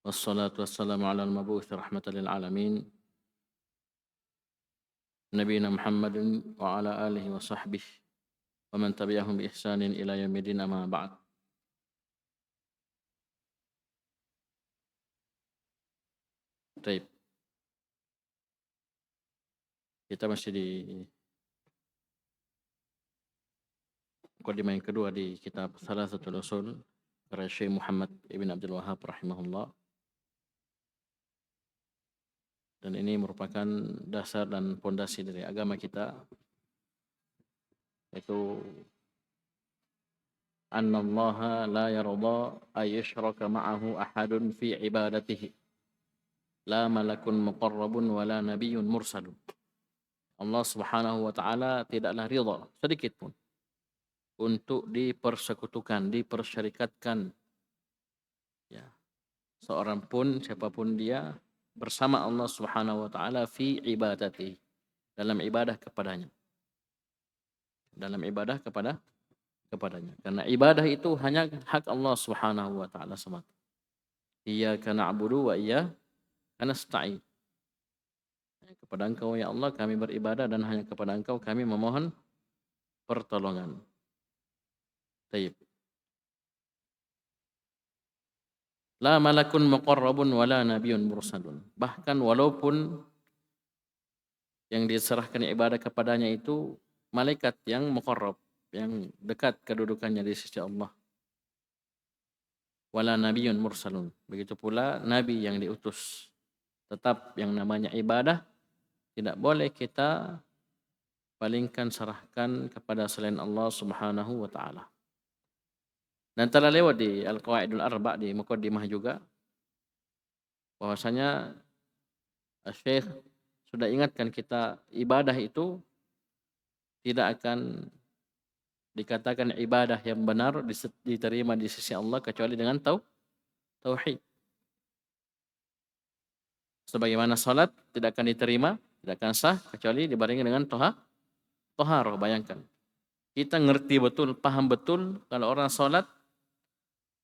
Wassalatu wassalamu ala al-mabu'uthi rahmatan lil alamin nabiyina Muhammadin wa ala alihi wa sahbihi wa man tabi'ahum bi ihsanin ila yaumil amma ba'd. Baik, kita masih di mukadimah yang kedua di kitab Thalathatul Usul karya Syekh Muhammad Ibn Abdul Wahhab rahimahullah. Dan ini merupakan dasar dan pondasi dari agama kita, yaitu annallaha la yarda ay yushraka ma'ahu ahadun fi ibadatihi, la malakun muqarrabun wala nabiyyun mursalun. Allah Subhanahu wa taala tidaklah ridha sedikit pun untuk dipersekutukan, dipersyarikatkan, ya, seorang pun siapapun dia bersama Allah Subhanahu wa taala fi ibadati, dalam ibadah kepadanya. Dalam ibadah kepadanya. Karena ibadah itu hanya hak Allah Subhanahu wa taala semata. Iyyaka na'budu wa iyyaka nasta'in. Kepada Engkau ya Allah kami beribadah dan hanya kepada Engkau kami memohon pertolongan. Baik. La malakun muqarrabun wala nabiyyun mursalun. Bahkan walaupun yang diserahkan ibadah kepadanya itu malaikat yang muqarrab, yang dekat kedudukannya di sisi Allah. Wala nabiyyun mursalun. Begitu pula nabi yang diutus. Tetap yang namanya ibadah tidak boleh kita palingkan, serahkan kepada selain Allah Subhanahu wa taala. Dan telah lewat di Al-Qawaidul Arba' di muqaddimah juga bahwasanya Syekh sudah ingatkan kita ibadah itu tidak akan dikatakan ibadah yang benar diterima di sisi Allah kecuali dengan tauhid. Sebagaimana salat tidak akan diterima, tidak akan sah kecuali dibarengi dengan taharah. Bayangkan. Kita ngerti betul, paham betul kalau orang salat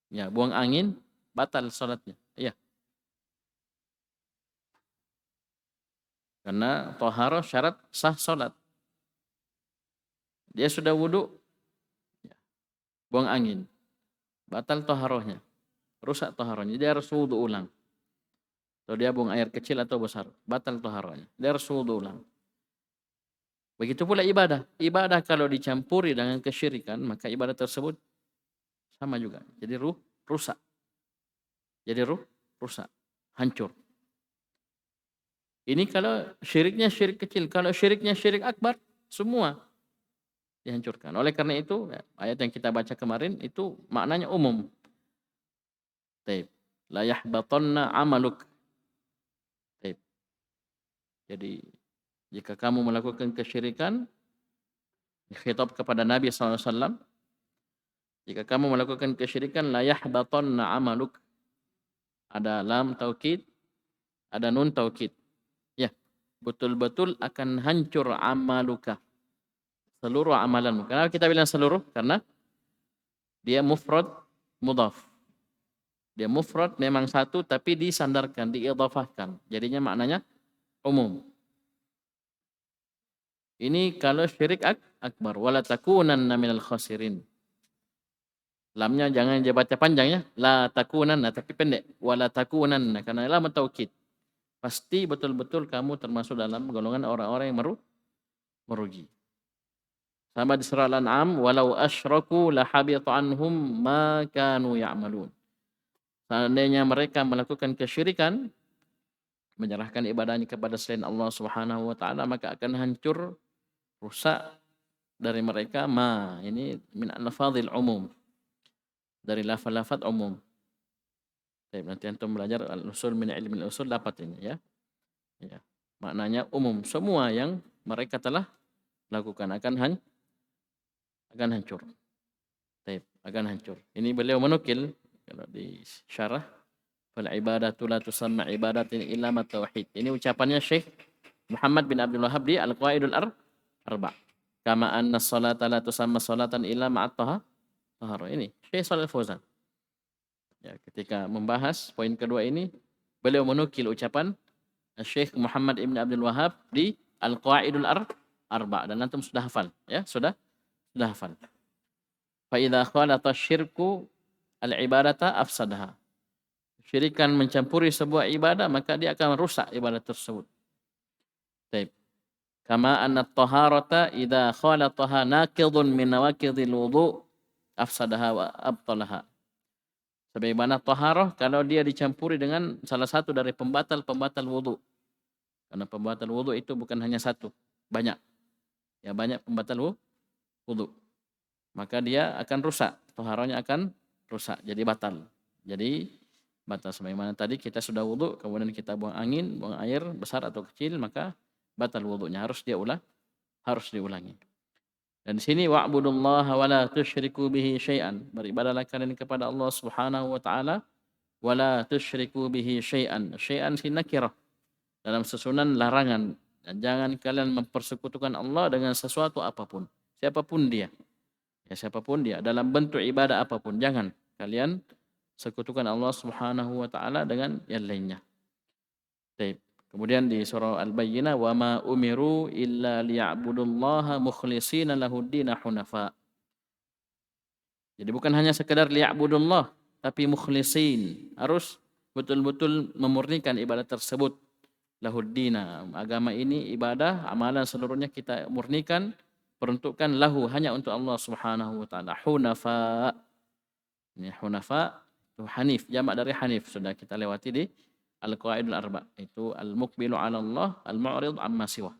ya buang angin batal salatnya. Iya. Karena taharah syarat sah salat. Dia sudah wudu, buang angin, batal taharahnya, rusak taharahnya. Dia harus wudu ulang. Atau dia buang air kecil atau besar, batal taharahnya. Dia harus wudu ulang. Begitu pula ibadah. Ibadah kalau dicampuri dengan kesyirikan, maka ibadah tersebut sama juga. Jadi rusak. Jadi rusak, hancur. Ini kalau syiriknya syirik kecil. Kalau syiriknya syirik akbar, semua dihancurkan. Oleh karena itu, ayat yang kita baca kemarin itu maknanya umum. Taib. La yahbatanna amaluk. Taib. Jadi, jika kamu melakukan kesyirikan, khitab kepada Nabi SAW, jika kamu melakukan kesyirikan, la yahbatanna amaluk. Ada lam taukid, ada nun taukid. Ya, betul-betul akan hancur amaluka. Seluruh amalanmu. Kenapa kita bilang seluruh? Karena dia mufrad mudhaf. Dia mufrad memang satu tapi disandarkan, diidhafahkan. Jadinya maknanya umum. Ini kalau syirik akbar. Wala takunanna minal khasirin. Lamnya jangan dibaca panjang ya. La takunanna tapi pendek. Wala takunanna karena lam taukid. Pasti betul-betul kamu termasuk dalam golongan orang-orang yang merugi. Sama di surah Al-An'am, walau asyraku lahabita anhum ma kanu ya'malun. Seandainya mereka melakukan kesyirikan, menyerahkan ibadahnya kepada selain Allah Subhanahu wa taala, maka akan hancur, rusak dari mereka ma. Ini min al-lafadhil umum. Dari lafaz-lafaz umum. Baik, nanti antum belajar al-usul min ilmi al-usul dapat ini ya. Ya. Maknanya umum, semua yang mereka telah lakukan akan hancur. Baik, akan hancur. Ini beliau menukil kalau di syarah fal ibadatu la tusamma ibadatin illa ma tauhid. Ini ucapannya Syekh Muhammad bin Abdul Wahhab di Al-Qawaidul Arba'. Kama anna salata la tusamma salatan illa ma'at taharah. Ini Syekh Shalal Fauzan. Ya, ketika membahas poin kedua ini, beliau menukil ucapan Syekh Muhammad Ibn Abdul Wahab di Al-Qawaidul Arba' dan antum sudah hafal, ya, sudah hafal. Fa idza khalata syirku al-ibadata afsadaha. Syirikan mencampuri sebuah ibadah maka dia akan rusak ibadah tersebut. Baik. Kama anna at-taharata idza khalataha naqidun min nawaqidil wudu afsadaha wa abtalaha. Sebagaimana taharah kalau dia dicampuri dengan salah satu dari pembatal-pembatal wudu. Karena pembatal wudu itu bukan hanya satu, banyak. Ya, banyak pembatal wudu. Maka dia akan rusak, taharahnya akan rusak, jadi batal. Jadi batal sebagaimana tadi kita sudah wudu, kemudian kita buang angin, buang air besar atau kecil, maka batal wudunya, harus diulangi. Dan di sini wa'budullaha wa la tusyriku bihi syai'an. Beribadahlah kalian kepada Allah Subhanahu wa taala wa la tusyriku bihi syai'an. Syai'an si nakirah dalam susunan larangan. Dan jangan kalian mempersekutukan Allah dengan sesuatu apapun. Siapapun dia. Ya, siapapun dia dalam bentuk ibadah apapun, jangan kalian sekutukan Allah Subhanahu wa taala dengan yang lainnya. Baik. Kemudian di surah Al-Bayyinah wa ma umiru illa liya'budullaha mukhlishina lahud-din hunafa. Jadi bukan hanya sekedar liya'budullah tapi mukhlisin, harus betul-betul memurnikan ibadah tersebut. Lahud-din, agama ini ibadah, amalan seluruhnya kita murnikan, peruntukkan lahu hanya untuk Allah Subhanahu wa taala. Hunafa. Ini hunafa itu hanif, jamak dari hanif, sudah kita lewati di Al-Qawaidul Arba', itu al-muqbilu 'ala Allah, al-mu'rid 'amma siwa.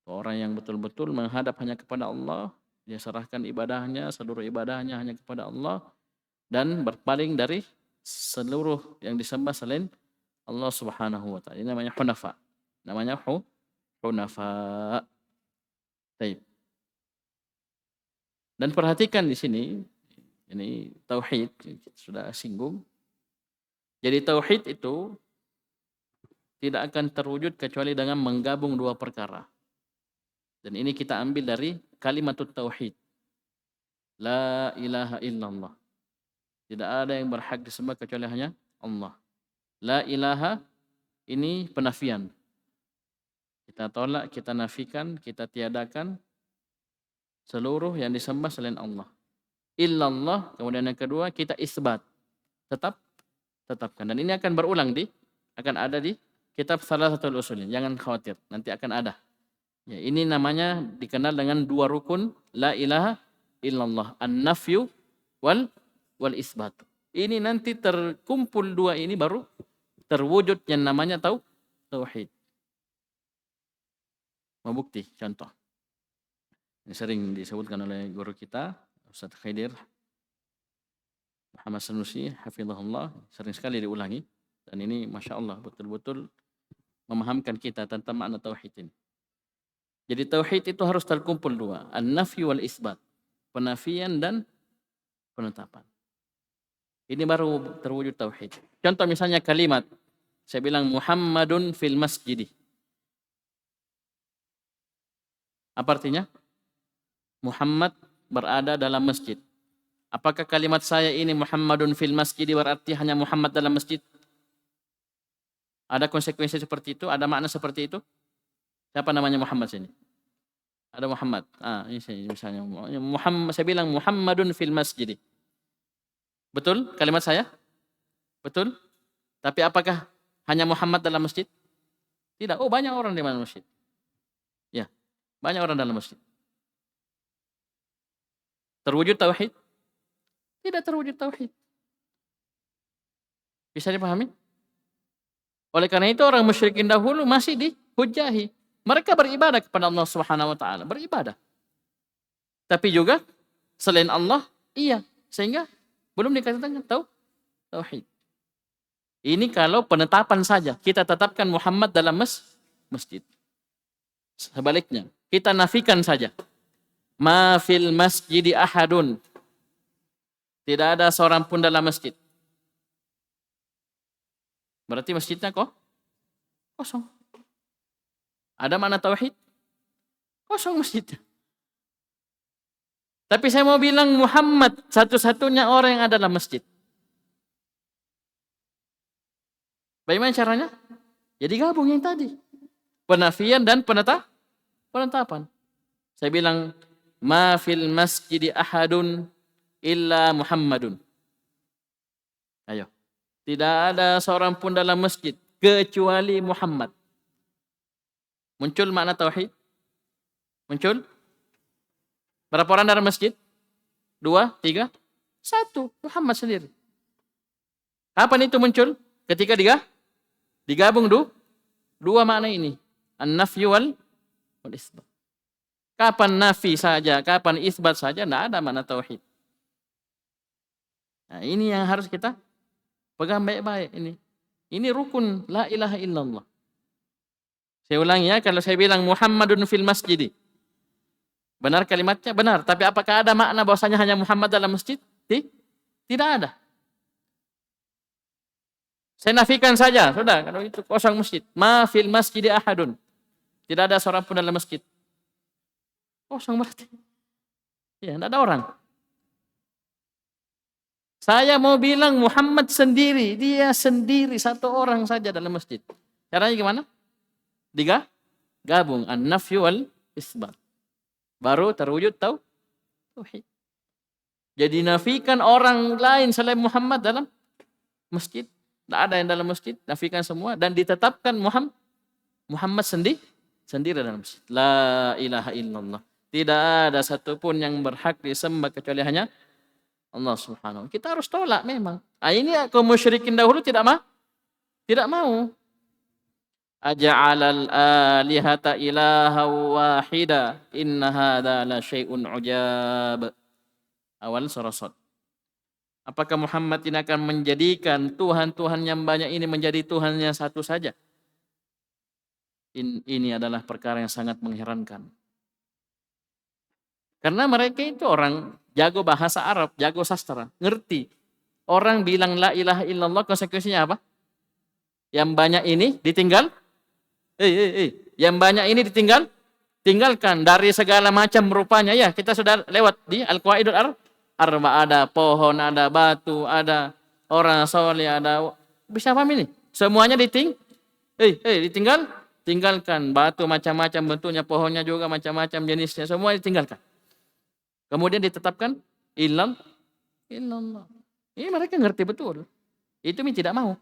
Orang yang betul-betul menghadap hanya kepada Allah, dia serahkan ibadahnya, seluruh ibadahnya hanya kepada Allah dan berpaling dari seluruh yang disembah selain Allah Subhanahu wa taala. Ini namanya hunafa. Namanya hunafa. Baik. Dan perhatikan di sini, ini tauhid sudah singgung. Jadi tauhid itu tidak akan terwujud kecuali dengan menggabung dua perkara. Dan ini kita ambil dari kalimatut tauhid. La ilaha illallah. Tidak ada yang berhak disembah kecuali hanya Allah. La ilaha ini penafian. Kita tolak, kita nafikan, kita tiadakan seluruh yang disembah selain Allah. Illallah, kemudian yang kedua kita isbat. Tetapkan. Dan ini akan berulang akan ada di kitab Salasatul Usul. Jangan khawatir, nanti akan ada. Ya, ini namanya dikenal dengan dua rukun la ilaha illallah, an-nafyu wal isbat. Ini nanti terkumpul dua ini baru terwujud yang namanya tauhid. Membukti contoh. Ini sering disebutkan oleh guru kita Ustaz Khaidir Muhammad Sanusi hafizahullah, sering sekali diulangi, dan ini Masya Allah betul-betul memahamkan kita tentang makna tauhid ini. Jadi tauhid itu harus terkumpul dua, an-nafyu wal isbat, penafian dan penetapan. Ini baru terwujud tauhid. Contoh misalnya kalimat, saya bilang Muhammadun fil masjidi. Apa artinya? Muhammad berada dalam masjid. Apakah kalimat saya ini Muhammadun fil masjidi berarti hanya Muhammad dalam masjid? Ada konsekuensi seperti itu? Ada makna seperti itu? Siapa namanya Muhammad sini? Ada Muhammad. Ini misalnya Muhammad, saya bilang Muhammadun fil masjid. Betul kalimat saya? Betul? Tapi apakah hanya Muhammad dalam masjid? Tidak. Oh, banyak orang di dalam masjid. Ya, banyak orang dalam masjid. Terwujud tauhid? Tidak terwujud tauhid. Bisa dipahami? Oleh karena itu orang musyrikin dahulu masih dihujahi. Mereka beribadah kepada Allah Subhanahu wa taala, beribadah. Tapi juga selain Allah, iya, sehingga belum dikatakan tauhid. Ini kalau penetapan saja, kita tetapkan Muhammad dalam masjid. Sebaliknya, kita nafikan saja. Ma fil masjidi ahadun. Tidak ada seorang pun dalam masjid. Berarti masjidnya kosong. Ada mana tauhid? Kosong masjidnya. Tapi saya mau bilang Muhammad satu-satunya orang yang ada dalam masjid. Bagaimana caranya? Jadi gabung yang tadi. Penafian dan penetapan. Saya bilang, ma fil masjidi ahadun illa Muhammadun. Ayo. Tidak ada seorang pun dalam masjid kecuali Muhammad. Muncul makna tauhid? Muncul? Berapa orang dalam masjid? 2, 3, 1. Muhammad sendiri. Kapan itu muncul? Ketika digabung dua makna ini. An-nafyu wal isbat. Kapan nafi saja, kapan isbat saja, tidak ada makna tauhid. Nah, ini yang harus kita pegang baik-baik ini. Ini rukun la ilaha illallah. Saya ulangi ya, kalau saya bilang Muhammadun fil masjid. Benar kalimatnya? Benar. Tapi apakah ada makna bahwasanya hanya Muhammad dalam masjid? Tidak ada. Saya nafikan saja, sudah, kalau itu kosong masjid. Ma fil masjid ahadun. Tidak ada seorang pun dalam masjid. Kosong berarti. Ya, tidak ada orang. Saya mau bilang Muhammad sendiri, dia sendiri satu orang saja dalam masjid. Caranya gimana? Gabung an-nafyu wal isbat. Baru terwujud tauhid. Jadi nafikan orang lain selain Muhammad dalam masjid. Tidak ada yang dalam masjid, nafikan semua dan ditetapkan Muhammad sendiri dalam masjid. La ilaha illallah. Tidak ada satupun yang berhak disembah kecuali hanya Allah Subhanahu. Kita harus tolak memang. Ini kaum musyrikin dahulu tidak mau. Aja'alal alihata ilaha wahida inna hadza la syai'un ujab. Awal surah Shad. Apakah Muhammad ini akan menjadikan Tuhan-Tuhan yang banyak ini menjadi Tuhannya satu saja? Ini adalah perkara yang sangat mengherankan. Karena mereka itu orang jago bahasa Arab, jago sastra, ngerti. Orang bilang la ilaha illallah, konsekuensinya apa? Yang banyak ini ditinggal. Yang banyak ini tinggalkan dari segala macam rupanya. Ya, kita sudah lewat di Al-Qawaidul Arba, ada pohon, ada batu, ada orang soleh, ada, bisa paham ini? Semuanya tinggalkan. Batu macam-macam bentuknya, pohonnya juga macam-macam jenisnya, semua ditinggalkan. Kemudian ditetapkan illallah. Ini mereka ngerti betul. Itu tidak mau.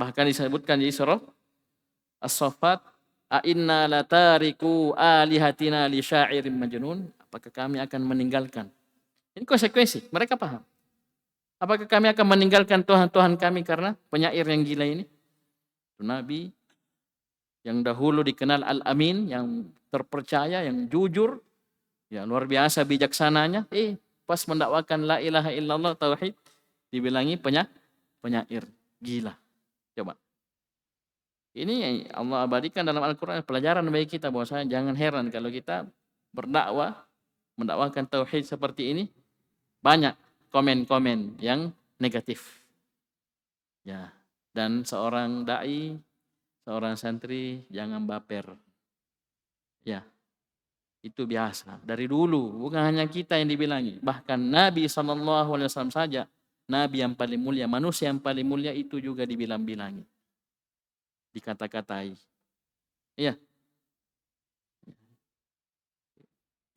Bahkan disebutkan di surah As-Saffat, A'inna latariku alihatina li syairin majnun. Apakah kami akan meninggalkan? Ini konsekuensi, mereka paham. Apakah kami akan meninggalkan Tuhan-Tuhan kami karena penyair yang gila ini? Nabi yang dahulu dikenal Al-Amin, yang terpercaya, yang jujur, ya luar biasa bijaksananya. Pas mendakwakan la ilaha illallah tauhid, dibilangi penyair gila. Coba. Ini Allah abadikan dalam Al-Quran pelajaran bagi kita bahwasanya jangan heran kalau kita mendakwakan tauhid seperti ini, banyak komen-komen yang negatif. Ya, dan seorang dai, seorang santri jangan baper. Ya, itu biasa. Dari dulu, bukan hanya kita yang dibilangi. Bahkan Nabi SAW saja, Nabi yang paling mulia, manusia yang paling mulia itu juga dibilang-bilangi. Dikata-katai. Iya.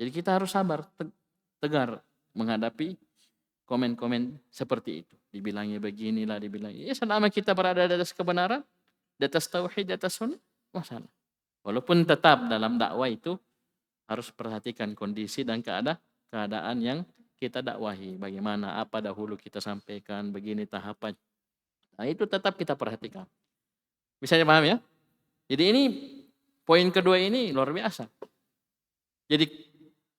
Jadi kita harus sabar, tegar menghadapi komen-komen seperti itu. Dibilangi beginilah, dibilangi. Ya selama kita berada di atas kebenaran, di atas tauhid, di atas sunnah, masalah. Walaupun tetap dalam dakwah itu harus perhatikan kondisi dan keadaan yang kita dakwahi. Bagaimana, apa dahulu kita sampaikan, begini tahapan. Nah itu tetap kita perhatikan. Bisa dipaham ya? Jadi ini poin kedua ini luar biasa. Jadi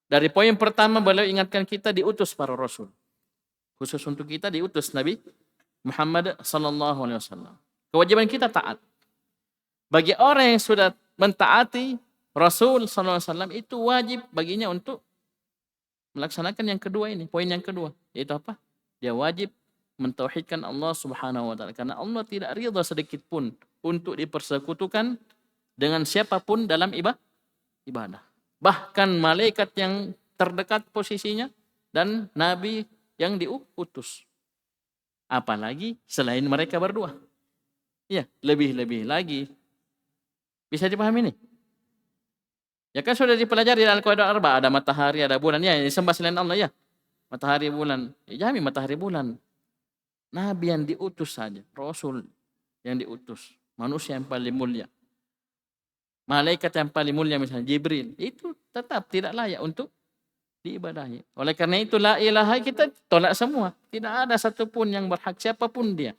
dari poin pertama beliau ingatkan kita diutus para rasul. Khusus untuk kita diutus Nabi Muhammad SAW. Kewajiban kita taat. Bagi orang yang sudah mentaati Rasul SAW itu wajib baginya untuk melaksanakan yang kedua ini. Poin yang kedua. Yaitu apa? Dia wajib mentauhidkan Allah Subhanahu wa Ta'ala. Karena Allah tidak ridha sedikit pun untuk dipersekutukan dengan siapapun dalam ibadah. Bahkan malaikat yang terdekat posisinya dan nabi yang diutus. Apalagi selain mereka berdua. Ya, lebih-lebih lagi. Bisa dipahami nih? Ya kan sudah dipelajari dalam Al-Qaeda Arba, ada matahari, ada bulan. Ya, disembah selain Allah ya. Matahari, bulan. Ya, jami matahari, bulan. Nabi yang diutus saja, Rasul yang diutus, manusia yang paling mulia. Malaikat yang paling mulia misalnya Jibril, itu tetap tidak layak untuk diibadahi. Oleh karena itu la ilaha kita tolak semua. Tidak ada satupun yang berhak, siapapun dia.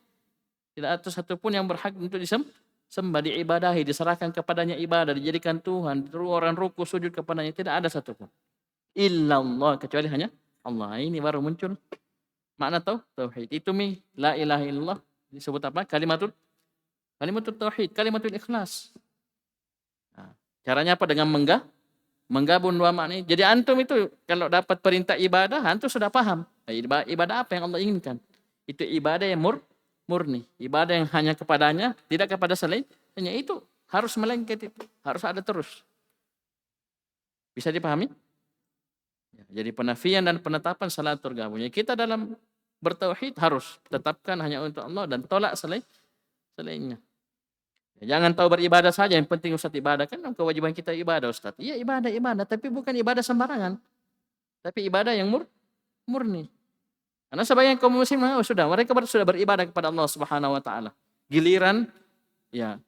Tidak ada satupun yang berhak untuk disembah, diibadahi, diserahkan kepadanya ibadah, dijadikan Tuhan, orang ruku sujud kepadanya, tidak ada satupun. Illallah, kecuali hanya Allah. Ini baru muncul makna tauhid. Itu la ilaha illallah disebut apa? Kalimatul tauhid, kalimatul ikhlas. Nah, caranya apa? Dengan menggabung dua makna ini. Jadi antum itu kalau dapat perintah ibadah, antum sudah paham. Ibadah apa yang Allah inginkan? Itu ibadah yang murni. Ibadah yang hanya kepadanya, tidak kepada selainnya. Itu harus melengket itu. Harus ada terus. Bisa dipahami? Jadi penafian dan penetapan salah tergabung. Kita dalam bertauhid harus tetapkan hanya untuk Allah dan tolak selainnya. Jangan tahu beribadah saja, yang penting Ustaz ibadah. Kan kewajiban kita ibadah Ustaz. Iya ibadah, tapi bukan ibadah sembarangan. Tapi ibadah yang murni. Karena sebagian kaum muslim mereka sudah beribadah kepada Allah Subhanahu wa taala. Giliran ya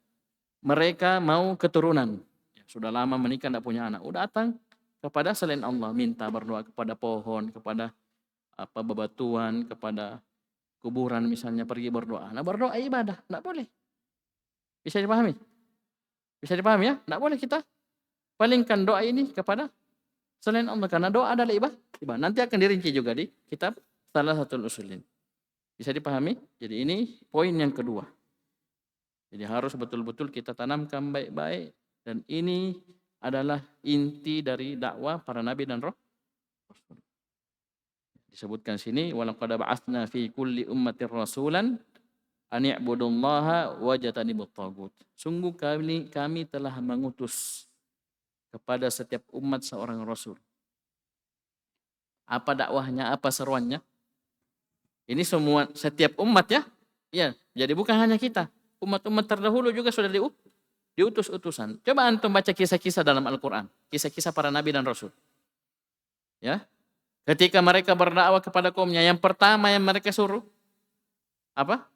mereka mau keturunan. Ya, sudah lama menikah tidak punya anak. Udah datang kepada selain Allah, minta berdoa kepada pohon, kepada bebatuan, kepada kuburan misalnya, pergi berdoa. Nah, berdoa ibadah, tidak boleh. Bisa dipahami? Bisa dipahami ya? Tidak boleh kita palingkan doa ini kepada selain Allah. Karena doa adalah ibadah. Nanti akan dirinci juga di kitab Thalathatul Usulin. Bisa dipahami? Jadi ini poin yang kedua. Jadi harus betul-betul kita tanamkan baik-baik. Dan ini adalah inti dari dakwah para nabi dan rasul. Disebutkan sini, walaqad ba'atsna fi kulli ummatin rasulan an i'budullaha wajtanibut tagut. Sungguh kami telah mengutus kepada setiap umat seorang rasul. Apa dakwahnya, apa seruannya? Ini semua setiap umat ya. Ya, jadi bukan hanya kita. Umat-umat terdahulu juga sudah diutus utusan. Coba antum baca kisah-kisah dalam Al-Qur'an, kisah-kisah para nabi dan rasul. Ya. Ketika mereka berdakwah kepada kaumnya, yang pertama yang mereka suruh apa?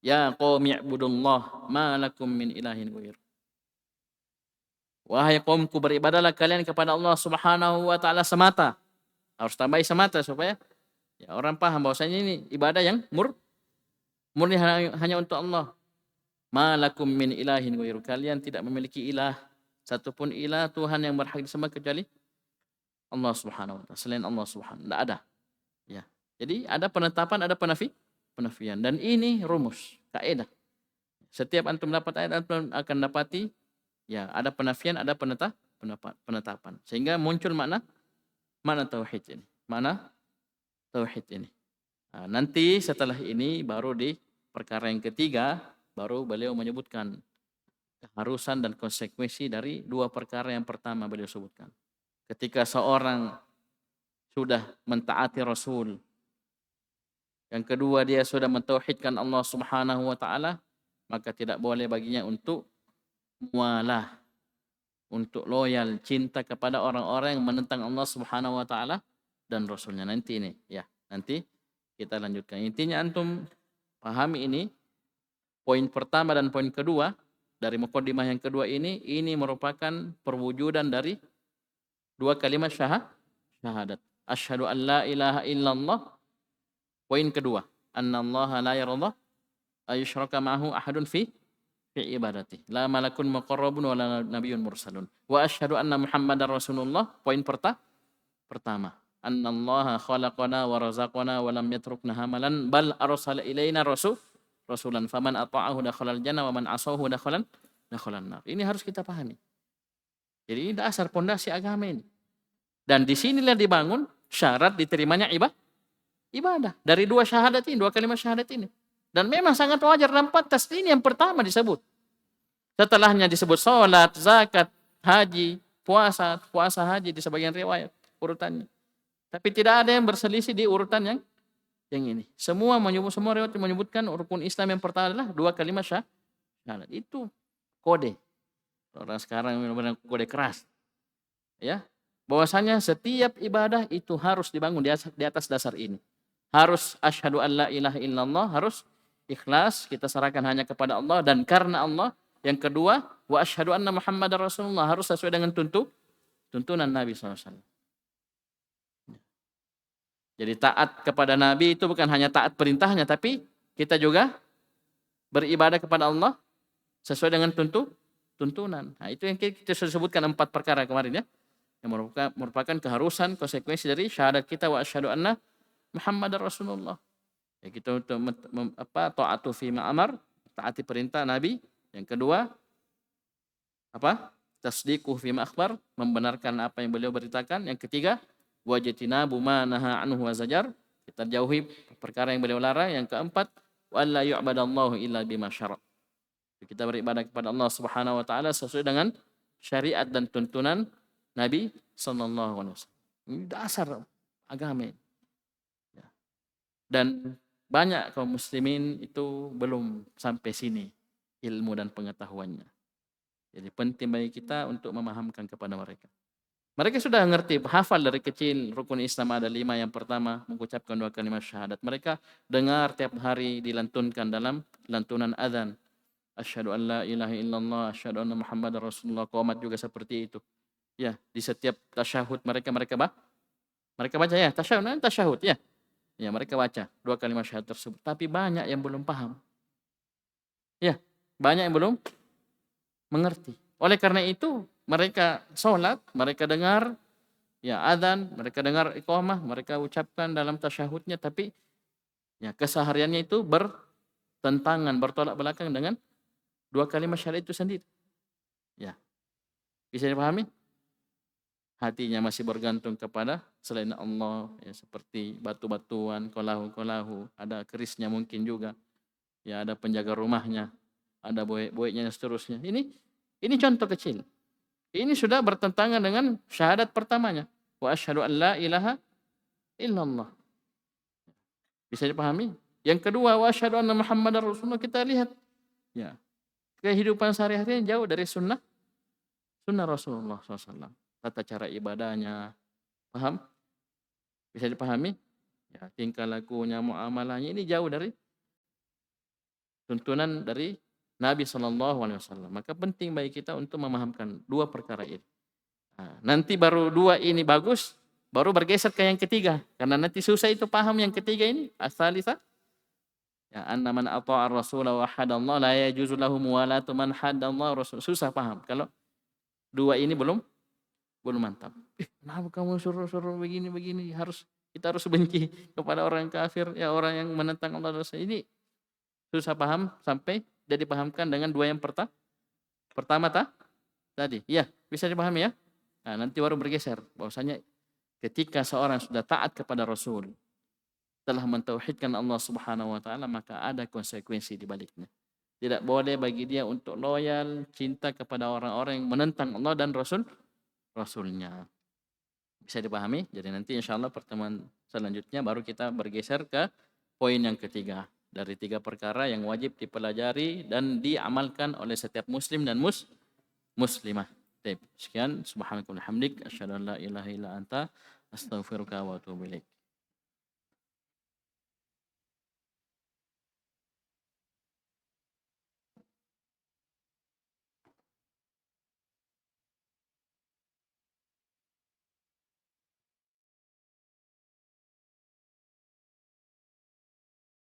Ya qaumi i'budullah ma lakum min ilahin ghair. Wahai kaumku, beribadahlah kalian kepada Allah Subhanahu wa taala semata. Harus tambahi semata supaya ya orang paham bahwasanya ini ibadah yang murni hanya untuk Allah. Ma lakum min ilahin ghair. Kalian tidak memiliki ilah, satupun ilah Tuhan yang berhak disembah kecuali Allah Subhanahu wa taala. Selain Allah Subhanahu, tidak ada. Ya. Jadi ada penetapan, ada penafian, dan ini rumus, kaidah. Setiap antum dapat ayat, antum akan dapati ya ada penafian, ada penetapan. Sehingga muncul makna tauhid ini. Makna tauhid ini. Nah, nanti setelah ini baru di perkara yang ketiga baru beliau menyebutkan keharusan dan konsekuensi dari dua perkara yang pertama beliau sebutkan. Ketika seorang sudah mentaati Rasul, yang kedua dia sudah mentauhidkan Allah Subhanahu wa taala, maka tidak boleh baginya untuk mualah, untuk loyal, cinta kepada orang-orang yang menentang Allah Subhanahu wa taala dan Rasulnya. Nanti ini ya, nanti kita lanjutkan. Intinya antum pahami ini, poin pertama dan poin kedua dari mukadimah yang kedua ini merupakan perwujudan dari dua kalimat syahadat. Asyhadu an la ilaha illallah. Poin kedua, annallaha la yarda ayyushraka ma'ahu ahadun fi ibadati. La malakun muqarrabun wa la nabiyyun mursalun. Wa asyhadu anna Muhammadar Rasulullah. Poin pertama, annallaha khalaqana wa razaqana wa lam yatrukna hamalan bal arsala ilaina rasulan faman ata'ahu dakhalal jannah wa man asahu dakhalan nar. Ini harus kita pahami. Jadi ini dasar pondasi agama ini. Dan di sinilah dibangun syarat diterimanya ibadah. Dari dua syahadat ini, dua kalimat syahadat ini. Dan memang sangat wajar dan pantas, ini yang pertama disebut. Setelahnya disebut sholat, zakat, haji, puasa haji di sebagian riwayat urutannya. Tapi tidak ada yang berselisih di urutan yang ini. Semua riwayat menyebutkan rukun Islam yang pertama adalah 2 kalimat syahadat. Itu kode. Orang sekarang benar-benar kode keras. Ya. Bahwasanya setiap ibadah itu harus dibangun di atas dasar ini. Harus asyhadu an la ilaha illallah, harus ikhlas, kita serahkan hanya kepada Allah dan karena Allah. Yang kedua, wa asyhadu anna Muhammadar Rasulullah, harus sesuai dengan tuntunan Nabi SAW. Jadi taat kepada Nabi itu bukan hanya taat perintahnya, tapi kita juga beribadah kepada Allah sesuai dengan tuntunan. Nah, itu yang kita sudah sebutkan 4 perkara kemarin ya. Yang merupakan keharusan, konsekuensi dari syahadat kita wa asyhadu anna Muhammadar Rasulullah. Ya, kita untuk ta'atu fi ma'amar, taati perintah Nabi. Yang kedua, tasdiquh fi ma'akhbar, membenarkan apa yang beliau beritakan. Yang ketiga, wajtinabu ma naha anhu wa zajar, kita jauhi perkara yang beliau larang. Yang keempat, wa alla yu'badallahu illa bima syara', kita beribadah kepada Allah Subhanahu wa taala sesuai dengan syariat dan tuntunan Nabi sallallahu alaihi wasallam. Ini dasar agama. Ya. Dan banyak kaum muslimin itu belum sampai sini ilmu dan pengetahuannya. Jadi penting bagi kita untuk memahamkan kepada mereka. Mereka sudah ngerti, hafal dari kecil rukun Islam ada 5. Yang pertama, mengucapkan 2 kalimat syahadat. Mereka dengar tiap hari dilantunkan dalam lantunan azan. Asyhadu an la ilaha illallah, asyhadu anna Muhammadar Rasulullah. Qomat juga seperti itu. Ya, di setiap tasyahud mereka baca ya, tasyahud ya. Ya, mereka baca 2 kalimat syahadat tersebut. Tapi banyak yang belum paham. Ya, banyak yang belum mengerti. Oleh karena itu, mereka sholat, mereka dengar ya adzan, mereka dengar iqamah, mereka ucapkan dalam tasyahudnya, tapi ya kesehariannya itu bertentangan, bertolak belakang dengan 2 kalimat syahadat itu sendiri. Ya. Bisa dipahami? Hatinya masih bergantung kepada selain Allah, ya, seperti batu-batuan, kolahu-kolahu, ada kerisnya mungkin juga. Ya, ada penjaga rumahnya, ada buik-buiknya dan seterusnya. Ini contoh kecil. Ini sudah bertentangan dengan syahadat pertamanya. Wa asyhadu an la ilaha illallah. Bisa dipahami? Yang kedua, wa asyhadu anna Muhammadar Rasulullah, kita lihat. Ya. Kehidupan sehari-hari jauh dari sunnah Rasulullah SAW. Tata cara ibadahnya, paham? Bisa dipahami? Ya, tingkah lakunya, muamalahnya ini jauh dari tuntunan dari Nabi SAW. Maka penting bagi kita untuk memahamkan 2 perkara ini. Nah, nanti baru 2 ini bagus, baru bergeser ke yang ketiga. Karena nanti susah itu paham yang ketiga ini. As-salisa. Ya, anna man ata'a ar-rasul wa hadallah la yajuzu lahu muwalatu man hadallah rasul. Susah paham. Kalau 2 ini belum mantap. Kenapa kamu suruh begini? Kita harus benci kepada orang kafir, ya orang yang menentang Allah dan Rasul. Ini susah paham sampai dia dipahamkan dengan 2 yang pertama tadi. Ya, bisa dipahami ya? Nah, nanti baru bergeser. Bahwasanya ketika seorang sudah taat kepada Rasul, telah mentauhidkan Allah Subhanahu wa taala, maka ada konsekuensi di baliknya. Tidak boleh bagi dia untuk loyal, cinta kepada orang-orang yang menentang Allah dan Rasulnya. Bisa dipahami? Jadi nanti insya Allah pertemuan selanjutnya baru kita bergeser ke poin yang ketiga. Dari 3 perkara yang wajib dipelajari dan diamalkan oleh setiap muslim dan muslimah. Sekian. Subhanakallahumma hamdik. Asyhadu an la ilaha illa anta. Astaghfiruka wa atubu ilaik.